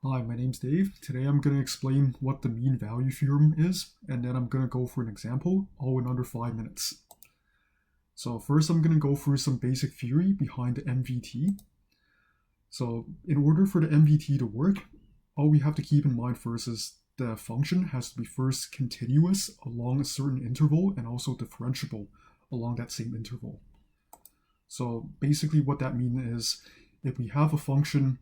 Hi, my name's Dave. Today I'm going to explain what the mean value theorem is, and then I'm going to go for an example, all in under 5 minutes. So first I'm going to go through some basic theory behind the MVT. So in order for the MVT to work, all we have to keep in mind first is the function has to be first continuous along a certain interval and also differentiable along that same interval. So basically what that means is if we have a function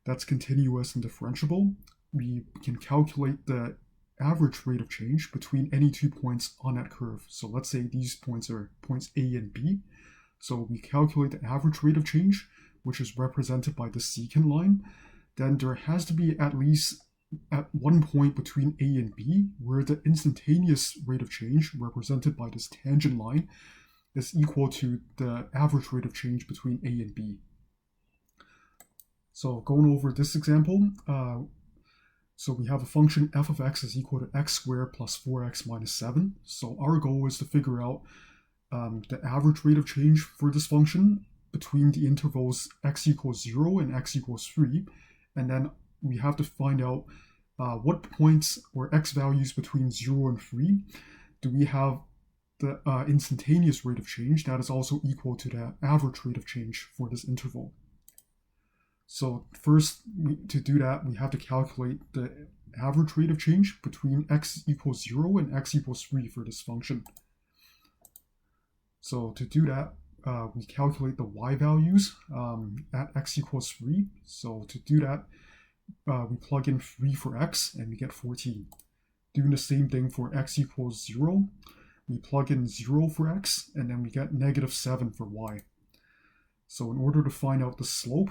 that's continuous and differentiable, we can calculate the average rate of change between any 2 points on that curve. So let's say these points are points A and B. So we calculate the average rate of change, which is represented by the secant line. Then there has to be at least at one point between A and B where the instantaneous rate of change, represented by this tangent line, is equal to the average rate of change between A and B. So going over this example, so we have a function f of x is equal to x squared plus 4x minus 7. So our goal is to figure out the average rate of change for this function between the intervals x equals 0 and x equals 3. And then we have to find out what points or x values between 0 and 3 do we have the instantaneous rate of change that is also equal to the average rate of change for this interval. So first, to do that, we have to calculate the average rate of change between x equals 0 and x equals 3 for this function. So to do that, we calculate the y values at x equals 3. So to do that, we plug in 3 for x and we get 14. Doing the same thing for x equals 0, we plug in 0 for x and then we get negative 7 for y. So in order to find out the slope,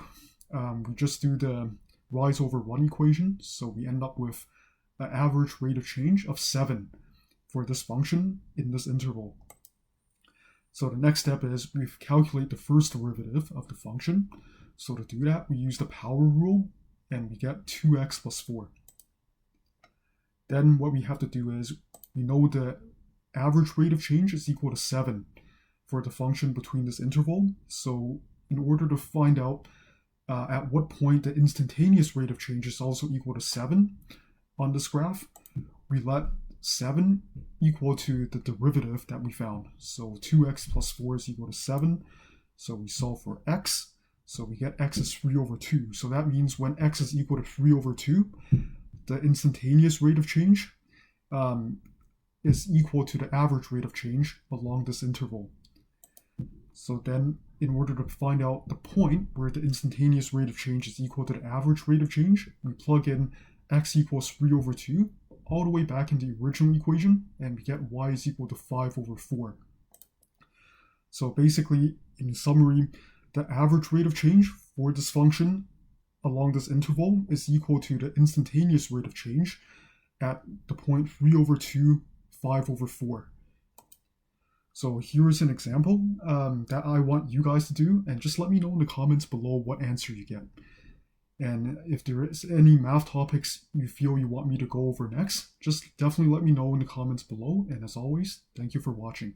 we just do the rise over run equation. So we end up with an average rate of change of 7 for this function in this interval. So the next step is we calculate the first derivative of the function. So to do that, we use the power rule and we get 2x plus 4. Then what we have to do is we know the average rate of change is equal to 7 for the function between this interval. So in order to find out at what point the instantaneous rate of change is also equal to 7 on this graph, we let 7 equal to the derivative that we found. So 2x plus 4 is equal to 7. So we solve for x. So we get x is 3 over 2. So that means when x is equal to 3 over 2, the instantaneous rate of change is equal to the average rate of change along this interval. So then, in order to find out the point where the instantaneous rate of change is equal to the average rate of change, we plug in x equals 3 over 2 all the way back in the original equation, and we get y is equal to 5 over 4. So basically, in summary, the average rate of change for this function along this interval is equal to the instantaneous rate of change at the point 3 over 2, 5 over 4. So here's an example that I want you guys to do, and just let me know in the comments below what answer you get. And if there is any math topics you feel you want me to go over next, just definitely let me know in the comments below. And as always, thank you for watching.